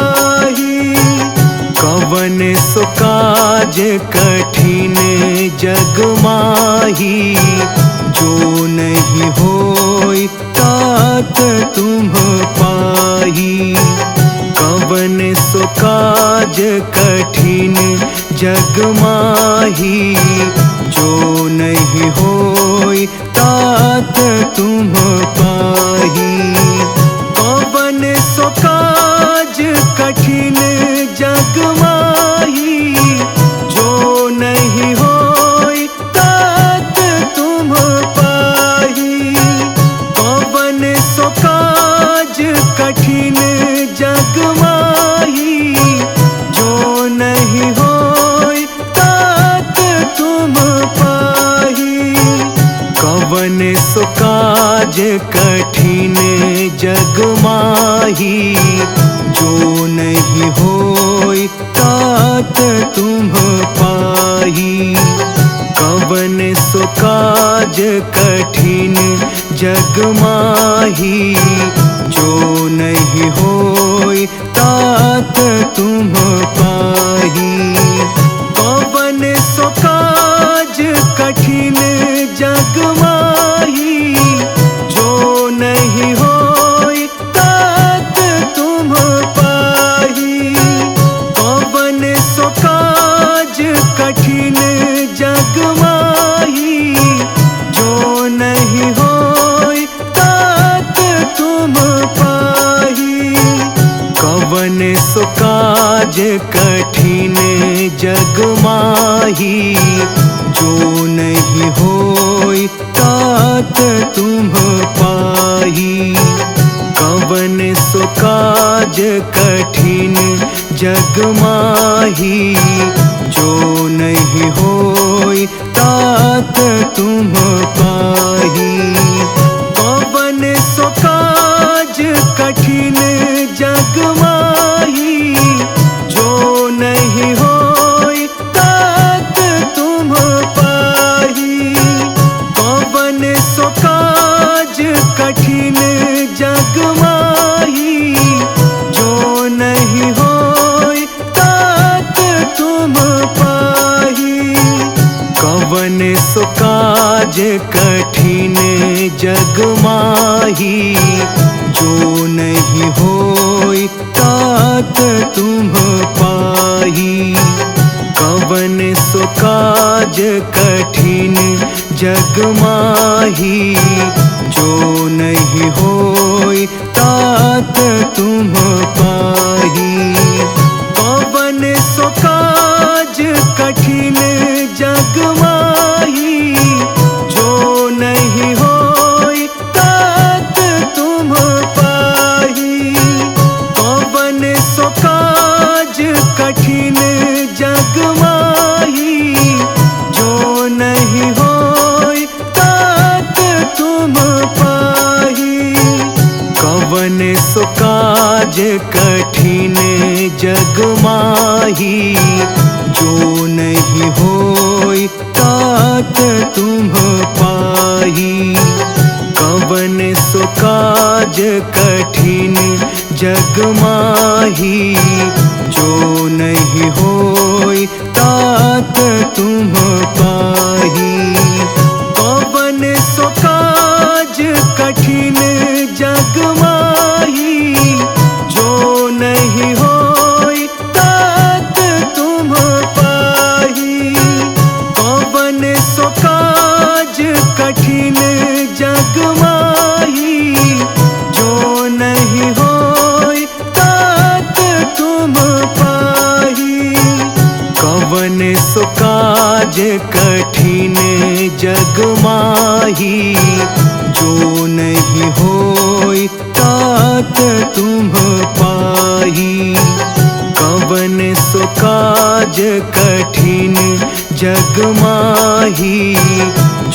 पाही। कवन सो काज कठिन जग माही, जो नहीं होई तात तुम पाही। कवन सो काज कठिन जग माही, जो नहीं होई तात तुम पाही। कवन सो काज कठिन जग माही, जो नहीं होई तात तुम पाही। कवन सो काज कठिन जग माही, जो नहीं होई तात तुम पाही। कठिन जग माही, जो नहीं होई तात तुम पाही। कवन सो काज कठिन जग माही, जो नहीं होई तात तुम पाही। कवन सो काज कठिन जग माही, जो नहीं होई तात तुम पाही। कवन सो काज कठिन जग माही, जो नहीं होई तात तुम पाही। कवन सो काज कठिन जग माही, जो नहीं होई तात तुम पाही। कवन सो काज कठिन जग माही, जो नहीं होई तात तुम पाही। कवन सो काज कठिन जग माही, जो नहीं होई तात तुम पाही। कवन सो काज कठिन जग माही, जो नहीं होई तात तुम पाही। कवन सो काज कठिन जग माही, जो नहीं होई तात तुम पाही। कवन सो काज कठिन जग माही, जो नहीं होई तात तुम पाही। कवन सो काज कठिन जग माही, जो नहीं होई तात तुम पाही। कवन सो काज कठिन जग माही, जो नहीं होई तात तुम पाही। कवन सो काज कठिन जग माही, जो नहीं होई तात तुम पाही। कवन सो काज कठिन जग माही, जो नहीं होई तात तुम पाही। कवन सो काज कठिन जग माही, जो नहीं होई तात तुम पाही। कवन सो काज कठिन जग माही, जो नहीं होई तात तुम पाही। कवन सो काज कठिन जग माही, जो नहीं होई तात तुम पाही। कवन सो काज कठिन जग माही,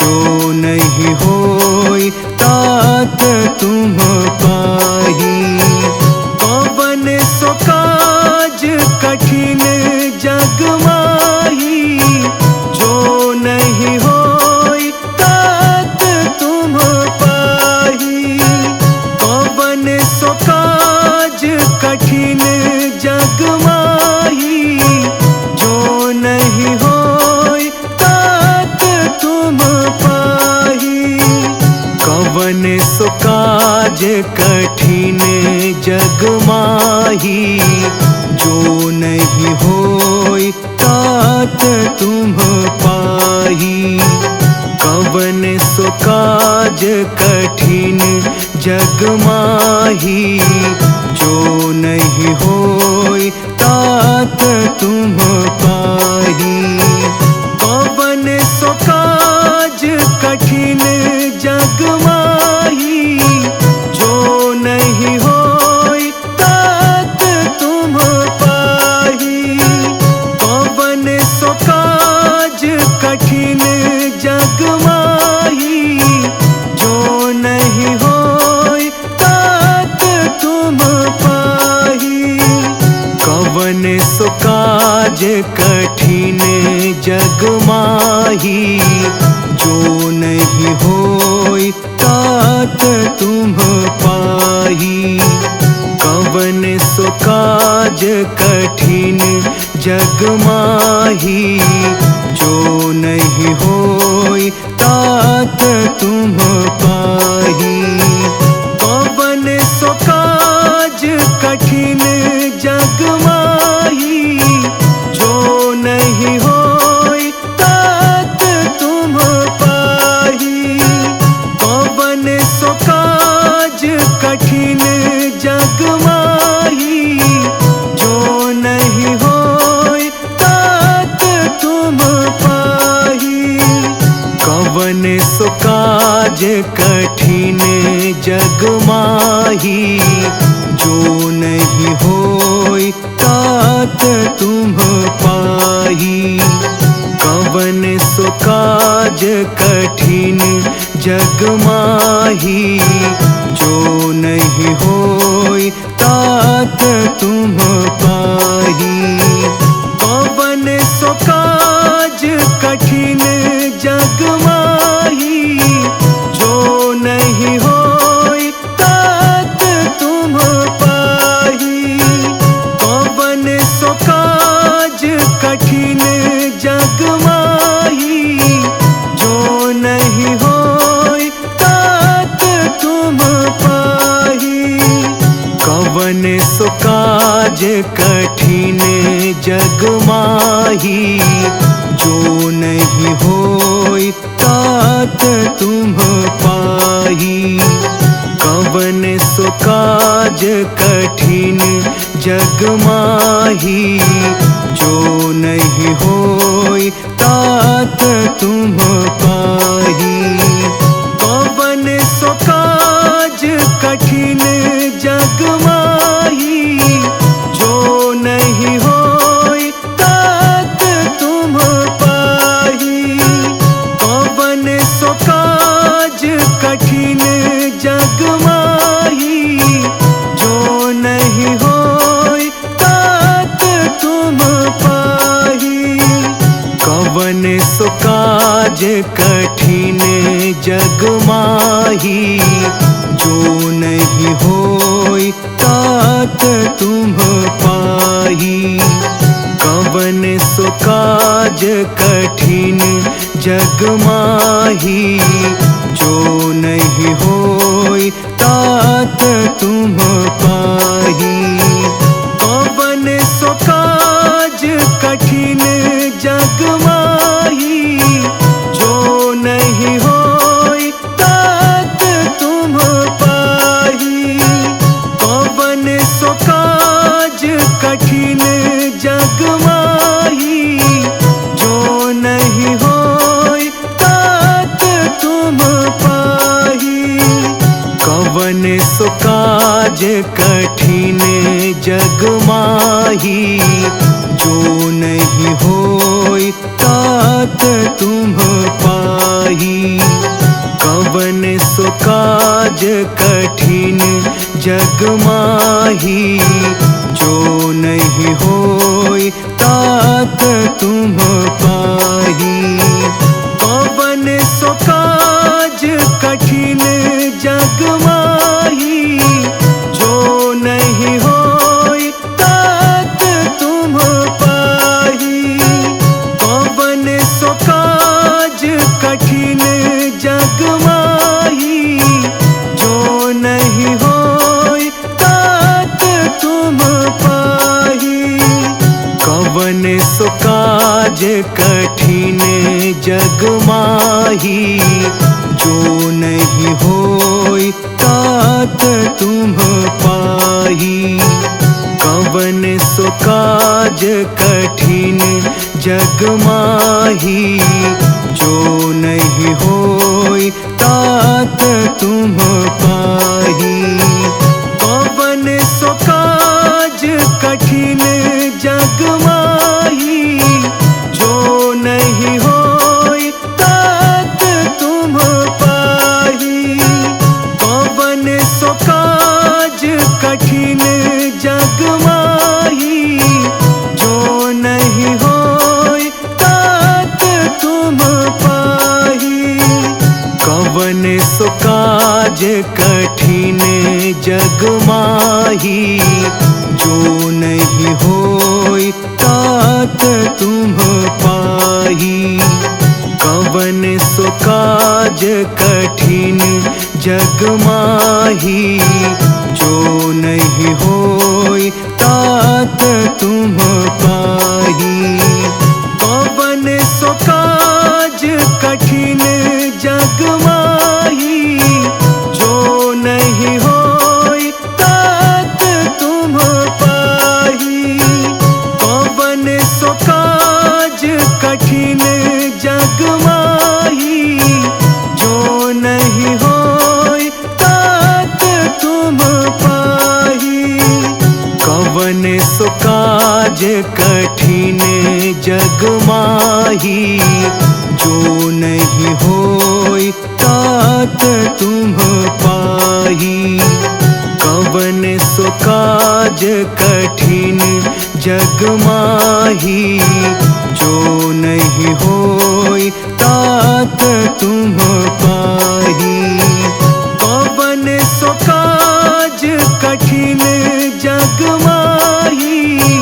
जो नहीं होई तात तुम पाही। कवन सो काज कठिन जग माही, जो नहीं होई तात तुम पाही। कवन सो काज कठिन जग माही, जो नहीं होई तात तुम पाही। कवन सो काज कठिन जग माही, जो नहीं होई तात तुम पाही। कवन सो काज कठिन जग माही, जो नहीं होई तात तुम पाही। कवन सो काज कठिन जग माही, जो नहीं होई तात तुम पाही। कवन सो काज कठिन जग माही, जो नहीं कठिन जग माही, जो नहीं होई तात तुम पाही। कवन सो काज कठिन जग माही, जो नहीं होई तात तुम पाही। कवन सो काज कठिन जग माही, जो नहीं होई तात तुम पाही। कवन सो काज कठिन जग माही, जो नहीं होई तात तुम पाही। कवन सो काज कठिन जग माही, जो नहीं होई तात तुम पाही। कवन सो काज कठिन जग माही, जो नहीं होई तात तुम पाही। कवन सो काज कठिन जग माही, जो नहीं होई तात तुम पाही। कवन सो काज कठिन जग माही, जो नहीं होई तात तुम पाही। कवन सो काज कठिन जग माही, जो नहीं होई तात तुम पाही। कवन सो काज कठिन जग माही, जो नहीं होई तात तुम पाही। कवन सो काज कठिन जग माही, जो नहीं होई तात तुम पाही। कवन सो काज कठिन जग माही, जो नहीं होई तात तुम पाही। कवन सो काज कठिन जग माही, जो नहीं होई तात तुम पाही। कवन सो काज कठिन जग माही, जो नहीं होई तात तुम पाही। कवन सो काज कठिन जग माही, जो नहीं होई तात तुम पाही। कवन सो काज कठिन जग माही, जो नहीं होई तात तुम पाही। कवन सो काज कठिन जग माही, जो नहीं होई तात तुम पाही। कवन सो काज कठिन जग माही, जो नहीं होई तात तुम पाही। कवन सो काज कठिन जग माही, जो नहीं होई तात तुम पाही। कवन सो काज कठिन जग माही, जो नहीं होई तात तुम पाही। कवन सो काज कठिन जग माही, जो नहीं होई तात तुम पाही। कवन सो काज कठिन जग माही, जो नहीं होई तात तुम पाही। कवन सो काज कठिन जग माही, जो नहीं होई तात तुम पाही। कवन सो काज कठिन जग माही, जो नहीं होई कठिन जग माही, जो नहीं होई तात तुम पाही। कवन सो काज कठिन जग माही, जो नहीं होई तात तुम पाही। कवन सो काज कठिन जग माही, जो नहीं होई तात तुम पाही। कवन सो काज कठिन जग माही, जो नहीं होई तात तुम पाही। कवन सो काज कठिन जग माही, जो नहीं होई तात तुम पाही। कवन सो काज कठिन जग माही, जो नहीं होई तात तुम पाही। कवन सो काज कठिन जग माही,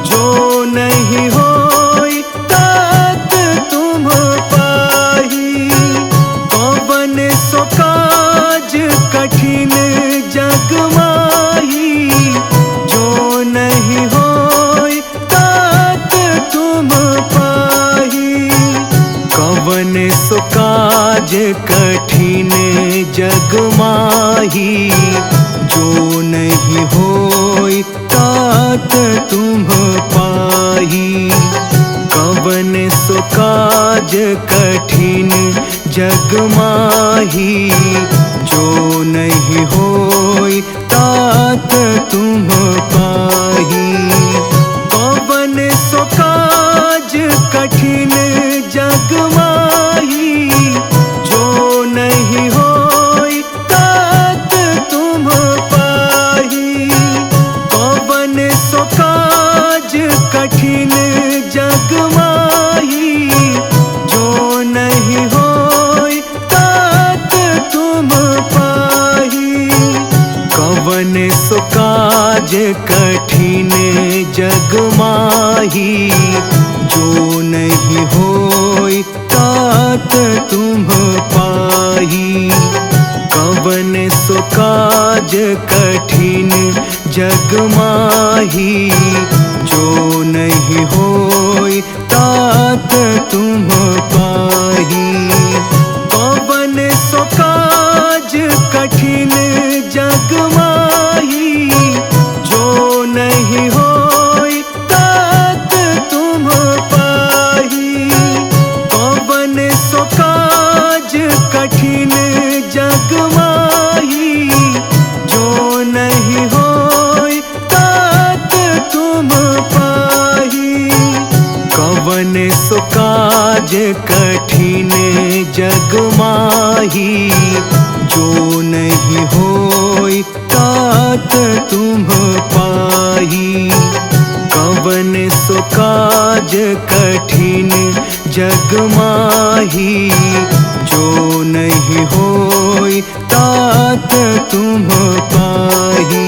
जो नहीं होई तात तुम पाही। कवन सो काज कठिन जग माही, जो नहीं होई तात तुम पाही। कवन सो काज कठिन जग माही, जो नहीं होई तात तुम पाही। कवन सो काज कठिन जग माही, जो नहीं होई तात तुम पाही। कवन सो काज कठिन जग माही, जो नहीं होई तात तुम पाही। कवन सो काज कठिन जग माही, जो नहीं होई तात तुम पाही। कवन सो काज कठिन जग माही, जो नहीं होई तात तुम पाही। कवन सो काज कठिन जग माही, जो नहीं होई तात तुम पाही। कवन सो काज कठिन जग माही, जो नहीं होई तात तुम पाही। कवन सो काज कठिन जग माही, जो नहीं होई तात तुम पाही। कवन सो काज कठिन जग माही, जो नहीं होई तात तुम पाही। कवन सो काज कठिन जग माही, जो नहीं होई तात तुम पाही।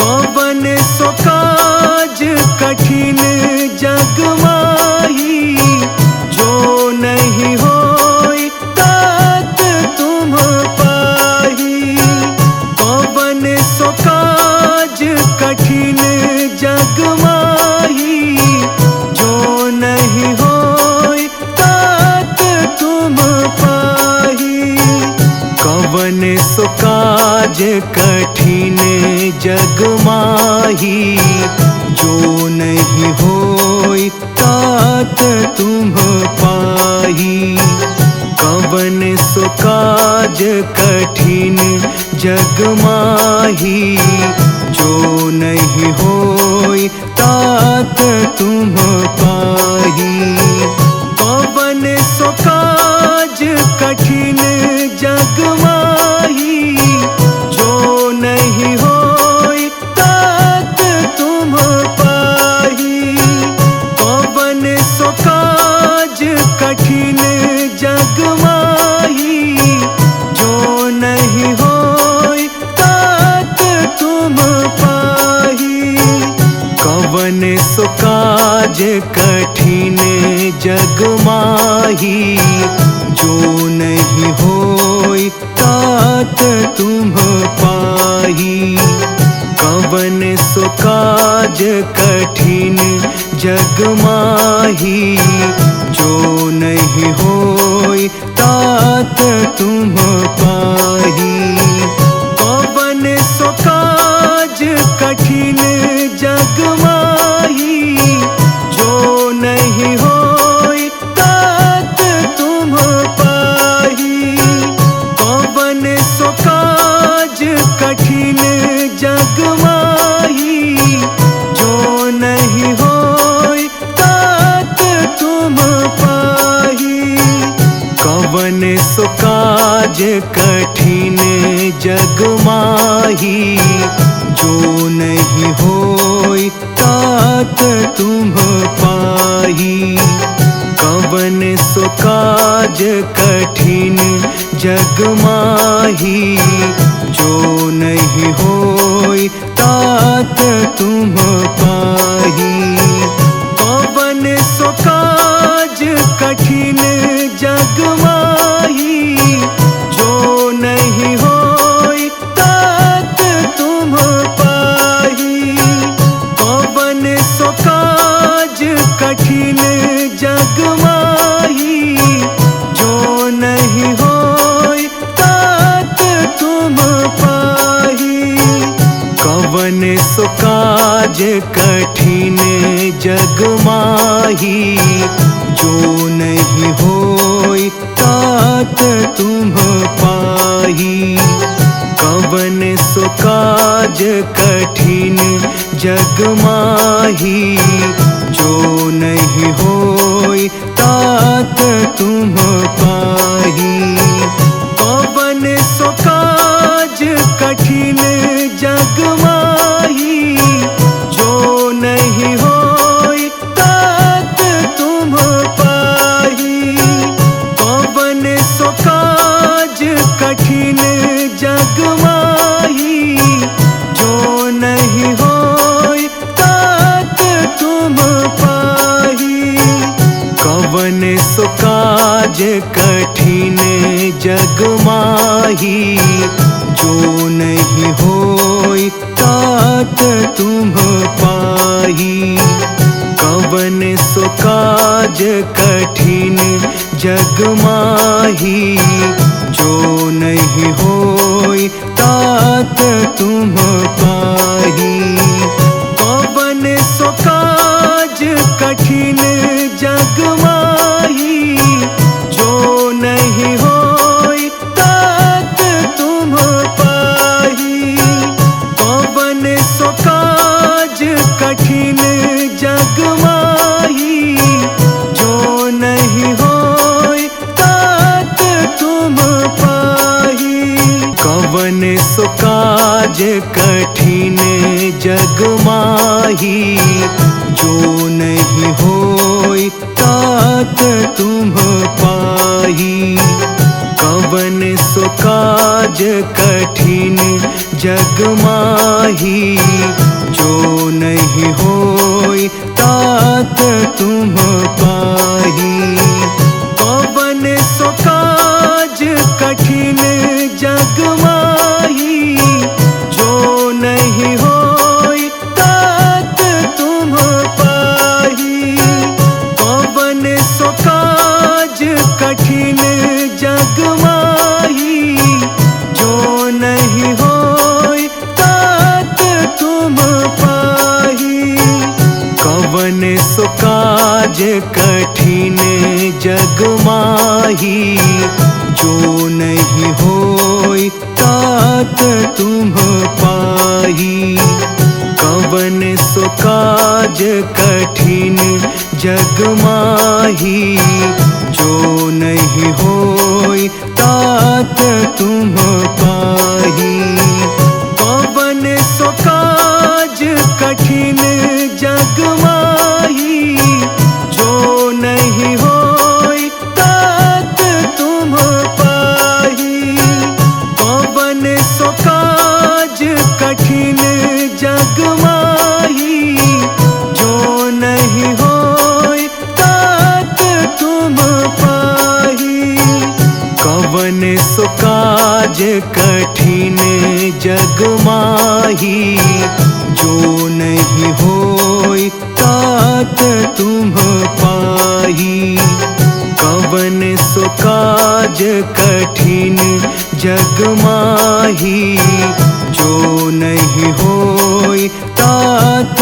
कवन सो काज कठिन जग माही, जो नहीं होई तात तुम पाही। कवन सो काज कठिन जग माही, जो नहीं होई तात तुम पाही। कवन सो काज कठिन जग माही, जो नहीं होई तात तुम पाही। कवन सो काज कठिन जग माही, जो नहीं होई तात तुम पाही। कवन सो काज कठिन जग माही, जो नहीं होई तात तुम पाही। कवन सो काज कठिन जग माही, जो नहीं जग माही, जो नहीं होई तात तुम पाही। कवन सो काज कठिन जग माही, जो नहीं होई तात तुम पाही। कवन सो काज कठिन जग माही, जो नहीं होई तात तुम पाही। कवन सो काज कठिन जग माही, जो नहीं होई तात तुम पाही। कवन सो काज कठिन जग माही, जो नहीं होई तात तुम पाही। कवन सो काज कठिन जग माही, जो नहीं होई तात तुम पाही। कवन सो काज कठिन जग माही, जो नहीं होई तात तुम पाही। कवन सो काज कठिन जग माही, जो नहीं होई तात तुम पाही। कवन सो काज कठिन जग माही, जो नहीं होई तात तुम पाही। कवन सो काज कठिन जग माही, जो नहीं होई तात तुम पाही। कवन सो काज कठिन जग माही, जो नहीं होई तात तुम पाही। कवन सो काज कठिन जग माही, जो नहीं होई तात तुम पाही। कवन सो काज कठिन जग माही, जो नहीं होई तात तुम पाही। कवन सो काज कठिन जग माही, जो नहीं होई तात तुम पाही। कवन सो काज कठिन जग माही, जो नहीं होई तात तुम पाही। कवन सो काज कठिन जग माही, जो नहीं होई तात तुम पाही। कवन सो काज कठिन जग माही, जो नहीं होई तात तुम पाही। कवन सो काज कठिन जग माही, जो नहीं होई तात तुम पाही। कवन सो काज कठिन जग माही, जो नहीं होई तात तुम पाही। कवन सो काज कठिन जग माही, जो नहीं होई तात तुम पाही। कवन सो काज कठिन जग माही, जो नहीं होई तात तुम पाही। कवन सो काज कठिन जग माही, जो नहीं होई तात तुम पाही। कवन सो काज कठिन जग माही, जो नहीं होई तात तुम पाही। कवन सो काज कठिन जग माही, जो नहीं होई तात सो काज कठिन जग माही, जो नहीं होई तात तुम पाही। कवन सो काज कठिन जग माही, जो नहीं होई तात